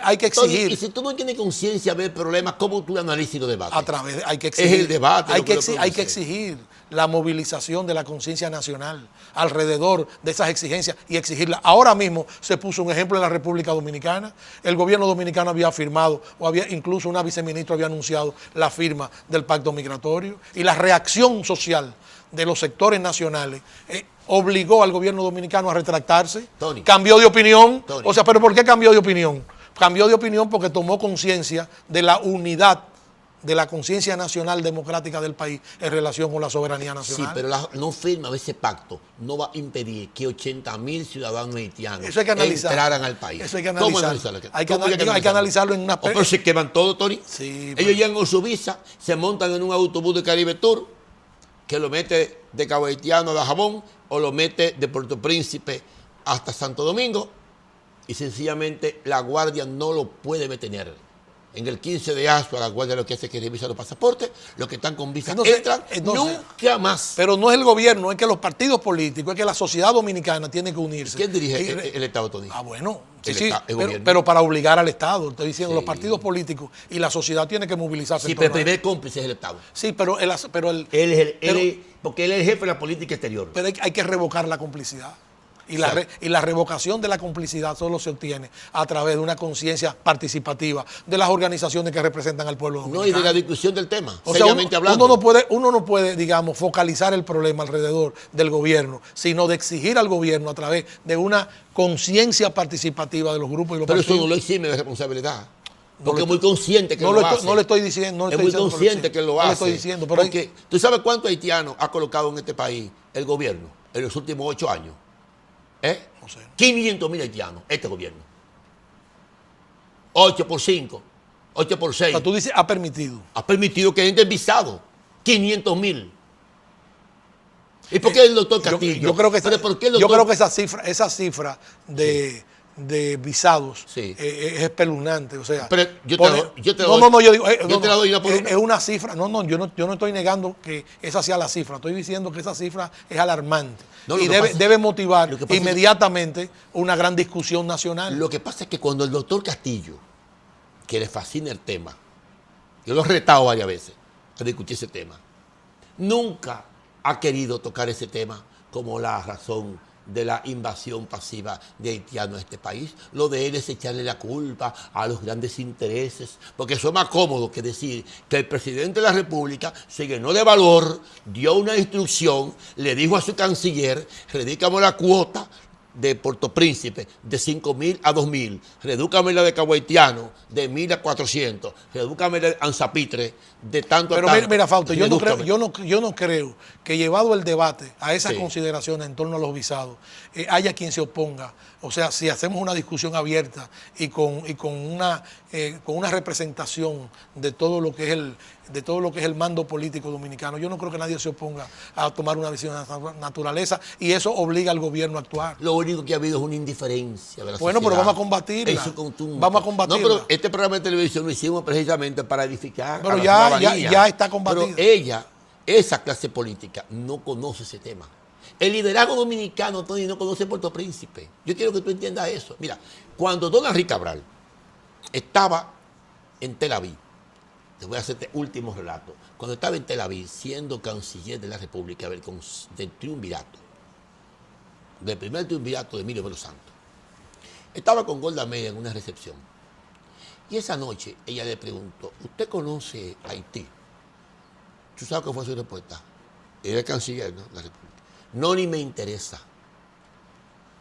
Hay que exigir. Tony, y si tú no tienes conciencia de problemas, ¿cómo tú analizas y lo debates? Hay que exigir. Es el debate. Hay que exigir la movilización de la conciencia nacional alrededor de esas exigencias y exigirlas. Ahora mismo se puso un ejemplo en la República Dominicana. El gobierno dominicano había firmado, o había incluso una viceministra había anunciado la firma del pacto migratorio, y la reacción social de los sectores nacionales obligó al gobierno dominicano a retractarse. Tony. Cambió de opinión. Tony. O sea, ¿pero por qué cambió de opinión? Cambió de opinión porque tomó conciencia de la unidad de la conciencia nacional democrática del país en relación con la soberanía nacional. Sí, pero no firma ese pacto no va a impedir que 80.000 ciudadanos haitianos entraran al país. Eso hay que analizarlo. ¿Cómo hay que analizarlo en una... Pero se queman todo, Tony. Sí, ellos llegan con su visa, se montan en un autobús de Caribe Tour que lo mete de Cabo Haitiano a Dajabón o lo mete de Puerto Príncipe hasta Santo Domingo y sencillamente la guardia no lo puede detener. En el 15 de Asua, la guardia lo que hace es que revisa los pasaportes, los que están con visa entran, nunca más. Pero no es el gobierno, es que los partidos políticos, es que la sociedad dominicana tiene que unirse. ¿Quién dirige el Estado, Tony? Bueno, pero para obligar al Estado, estoy diciendo, los partidos políticos y la sociedad tiene que movilizarse. Sí, pero el primer cómplice es el Estado. Sí, porque él es el jefe de la política exterior. Pero hay que revocar la complicidad. Y la revocación de la complicidad solo se obtiene a través de una conciencia participativa de las organizaciones que representan al pueblo dominicano. No, y de la discusión del tema, o sea, hablando. Uno no puede, digamos, focalizar el problema alrededor del gobierno, sino de exigir al gobierno a través de una conciencia participativa de los grupos y los partidos. Pero eso no lo exime de responsabilidad. Porque es muy consciente que lo hace. No le estoy diciendo. Es muy consciente que lo hace. No le estoy diciendo. Pero porque tú sabes cuántos haitianos ha colocado en este país el gobierno en los últimos 8 años. No sé. 500,000 haitianos, este gobierno. 8 por 5, 8 por 6. O sea, tú dices, ha permitido. Ha permitido que entren visados. 500,000. ¿Y por qué el doctor Castillo? Yo creo que esa cifra de visados sí. Es espeluznante. O sea, pero yo te la doy una por una. Es una cifra. Yo no estoy negando que esa sea la cifra. Estoy diciendo que esa cifra es alarmante. Y debe motivar inmediatamente una gran discusión nacional. Lo que pasa es que cuando el doctor Castillo, que le fascina el tema, yo lo he retado varias veces a discutir ese tema, nunca ha querido tocar ese tema como la razón de la invasión pasiva de haitianos a este país. Lo de él es echarle la culpa a los grandes intereses, porque eso es más cómodo que decir que el presidente de la República se llenó de valor, dio una instrucción, le dijo a su canciller, redícame la cuota de Puerto Príncipe de 5,000 a 2,000, redúcame la de Cabo Haitiano de 1,000 a 400, redúcame la de Anzapitre de tanto a tanto. Pero mira, Fausto, yo no creo que llevado el debate a esas consideraciones en torno a los visados, haya quien se oponga. O sea, si hacemos una discusión abierta y con una representación de todo lo que es el mando político dominicano, yo no creo que nadie se oponga a tomar una decisión de esa naturaleza, y eso obliga al gobierno a actuar. Lo único que ha habido es una indiferencia de la sociedad. Bueno, pero vamos a combatirla. Vamos a combatirla. No, pero este programa de televisión lo hicimos precisamente para edificar pero a la ciudadanía. ya está combatida. Pero esa clase política, no conoce ese tema. El liderazgo dominicano, Tony, no conoce Puerto Príncipe. Yo quiero que tú entiendas eso. Mira, cuando don Henrique Cabral estaba en Tel Aviv, te voy a hacer este último relato. Cuando estaba en Tel Aviv, siendo canciller de la República, del triunvirato, del primer triunvirato de Emilio Melo Santos, estaba con Golda Meir en una recepción. Y esa noche ella le preguntó, ¿usted conoce Haití? ¿Tú sabes cuál fue su respuesta? Era el canciller, ¿no? La República. No, ni me interesa.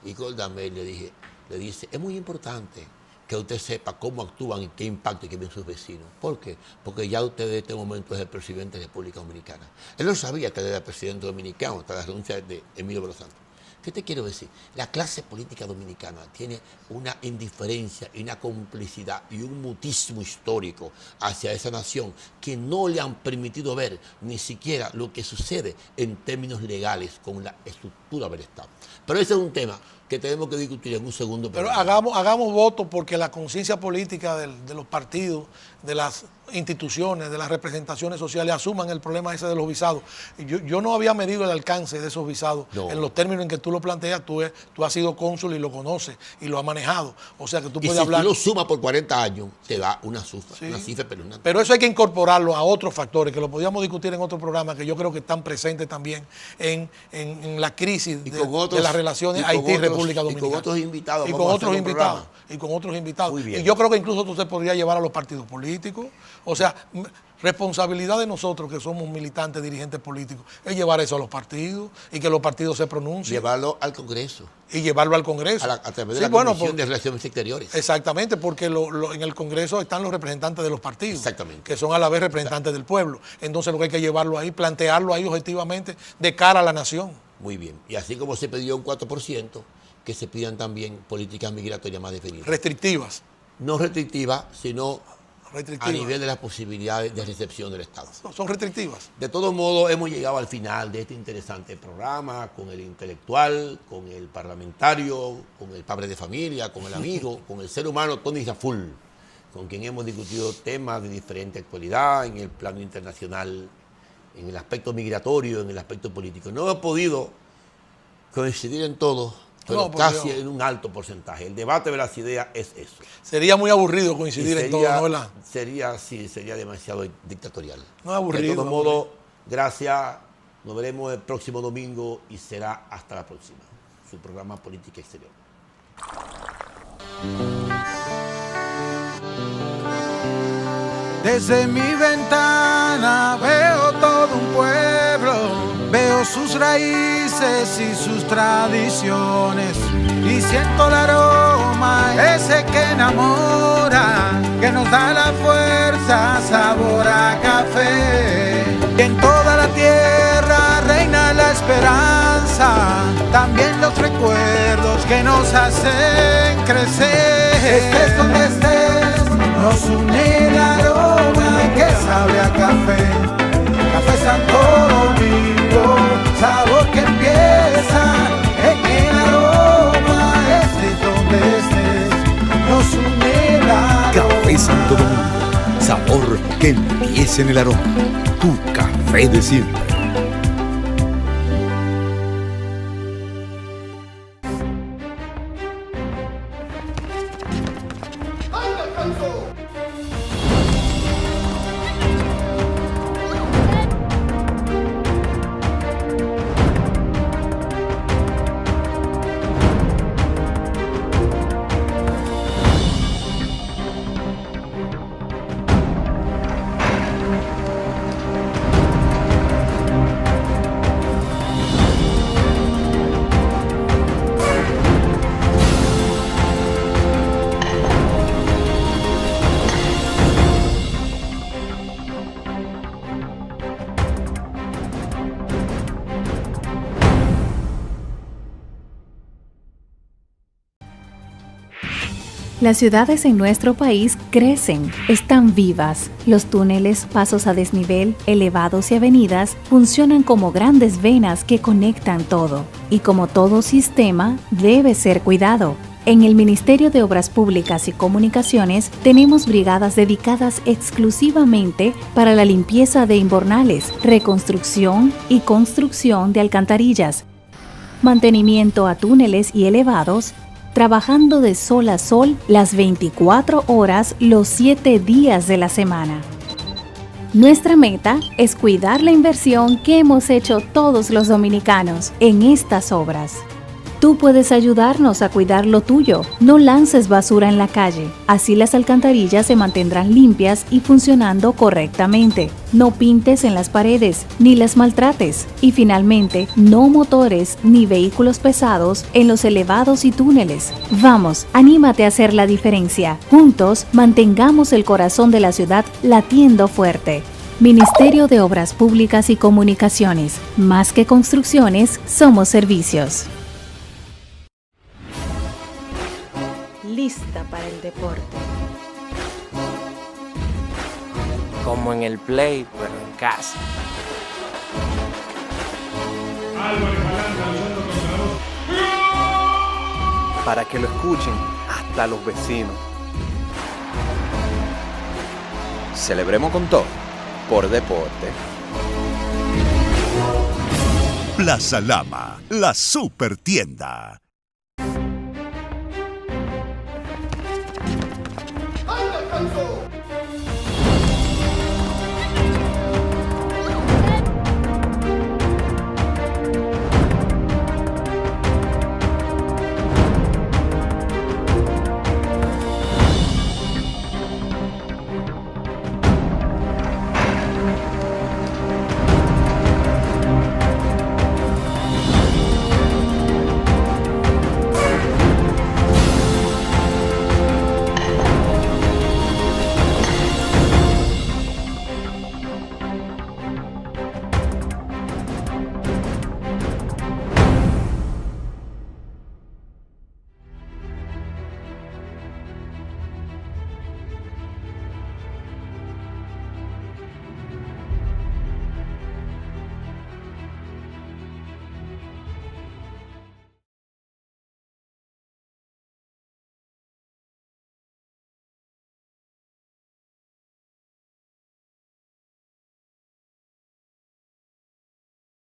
Y Golda Meir le dice, es muy importante que usted sepa cómo actúan y qué impacto tienen sus vecinos. ¿Por qué? Porque ya usted en este momento es el presidente de la República Dominicana. Él no sabía que él era el presidente dominicano hasta la renuncia de Emilio Melo Santos. ¿Qué te quiero decir? La clase política dominicana tiene una indiferencia y una complicidad y un mutismo histórico hacia esa nación que no le han permitido ver ni siquiera lo que sucede en términos legales con la estructura del Estado. Pero ese es un tema que tenemos que discutir en un segundo programa. Pero hagamos voto porque la conciencia política de los partidos, de las instituciones, de las representaciones sociales asuman el problema ese de los visados. Yo no había medido el alcance de esos visados en los términos en que tú lo planteas. Tú has sido cónsul y lo conoces y lo has manejado. O sea que tú puedes hablar. Si tú lo sumas por 40 años, te da una cifra espeluznante. Pero eso hay que incorporarlo a otros factores que lo podíamos discutir en otro programa, que yo creo que están presentes también en la crisis de las relaciones Haití-República Dominicana. Y con otros invitados. Y con otros invitados. Muy bien. Y yo creo que incluso tú se podría llevar a los partidos políticos. O sea, responsabilidad de nosotros que somos militantes, dirigentes políticos, es llevar eso a los partidos y que los partidos se pronuncien. Llevarlo al Congreso. Y llevarlo al Congreso. A través de la Comisión de Relaciones Exteriores. Exactamente, porque en el Congreso están los representantes de los partidos. Exactamente. Que son a la vez representantes del pueblo. Entonces lo que hay que llevarlo ahí, plantearlo ahí objetivamente de cara a la nación. Muy bien. Y así como se pidió un 4%, que se pidan también políticas migratorias más definidas. Restrictivas. No restrictivas, sino a nivel de las posibilidades de recepción del Estado. Son restrictivas. De todos modos, hemos llegado al final de este interesante programa con el intelectual, con el parlamentario, con el padre de familia, con el amigo, con el ser humano Tony Raful, con quien hemos discutido temas de diferente actualidad en el plano internacional, en el aspecto migratorio, en el aspecto político. No hemos podido coincidir en todo, pero casi en un alto porcentaje. El debate de las ideas es eso. Sería muy aburrido coincidir en todo, ¿no, verdad? Sería demasiado dictatorial. No es aburrido. De todo modo, gracias. Nos veremos el próximo domingo y será hasta la próxima. su programa Política Exterior. Desde mi ventana veo todo un pueblo, veo sus raíces y sus tradiciones, y siento el aroma ese que enamora, que nos da la fuerza, sabor a café. Y en toda la tierra reina la esperanza, también los recuerdos que nos hacen crecer. Estés donde estés, nos une el aroma que sabe a café. Café Santo Domingo, sabor que empieza en el aroma. Estés donde estés, nos une el aroma. Café Santo Domingo, sabor que empieza en el aroma. Tu café de siempre. Las ciudades en nuestro país crecen, están vivas. Los túneles, pasos a desnivel, elevados y avenidas funcionan como grandes venas que conectan todo. Y como todo sistema, debe ser cuidado. En el Ministerio de Obras Públicas y Comunicaciones tenemos brigadas dedicadas exclusivamente para la limpieza de invernales, reconstrucción y construcción de alcantarillas, mantenimiento a túneles y elevados, trabajando de sol a sol las 24 horas los 7 días de la semana. Nuestra meta es cuidar la inversión que hemos hecho todos los dominicanos en estas obras. Tú puedes ayudarnos a cuidar lo tuyo. No lances basura en la calle. Así las alcantarillas se mantendrán limpias y funcionando correctamente. No pintes en las paredes, ni las maltrates. Y finalmente, no motores ni vehículos pesados en los elevados y túneles. Vamos, anímate a hacer la diferencia. Juntos, mantengamos el corazón de la ciudad latiendo fuerte. Ministerio de Obras Públicas y Comunicaciones. Más que construcciones, somos servicios. Lista para el deporte. Como en el play, pero en casa. Para que lo escuchen hasta los vecinos. Celebremos con todo, por deporte. Plaza Lama, la super tienda.